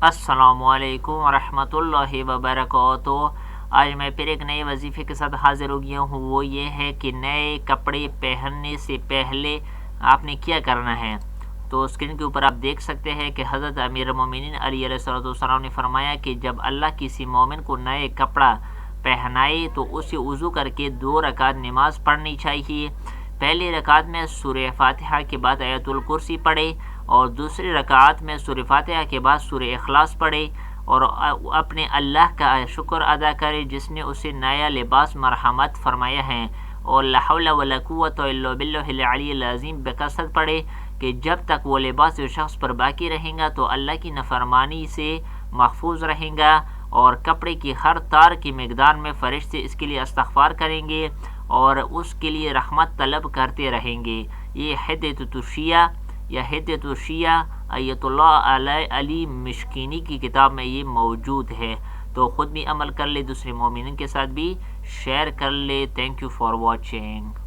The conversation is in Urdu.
السلام علیکم ورحمۃ اللہ وبرکاتہ۔ آج میں پھر ایک نئے وظیفے کے ساتھ حاضر ہو گیا ہوں۔ وہ یہ ہے کہ نئے کپڑے پہننے سے پہلے آپ نے کیا کرنا ہے۔ تو اسکرین کے اوپر آپ دیکھ سکتے ہیں کہ حضرت امیر المومنین علی علیہ السلام نے فرمایا کہ جب اللہ کسی مومن کو نئے کپڑا پہنائے تو اسے وضو کر کے 2 رکعت نماز پڑھنی چاہیے۔ پہلی رکعت میں سورہ فاتحہ کے بعد آیت الکرسی پڑھے، اور دوسری رکعت میں سورہ فاتحہ کے بعد سورہ اخلاص پڑھے، اور اپنے اللہ کا شکر ادا کرے جس نے اسے نیا لباس مرحمت فرمایا ہے، اور لا حول ولا قوت الا باللہ العلی العظیم بکثرت پڑھے کہ جب تک وہ لباس اس شخص پر باقی رہیں گا تو اللہ کی نافرمانی سے محفوظ رہیں گا، اور کپڑے کی ہر تار کی مقدار میں فرشتے اس کے لیے استغفار کریں گے اور اس کے لیے رحمت طلب کرتے رہیں گے۔ یہ حدیث الشیعہ یا حدیث الشیعہ ایت اللہ علی مشکینی کی کتاب میں یہ موجود ہے، تو خود بھی عمل کر لے، دوسرے مومنین کے ساتھ بھی شیئر کر لے۔ Thank you for watching.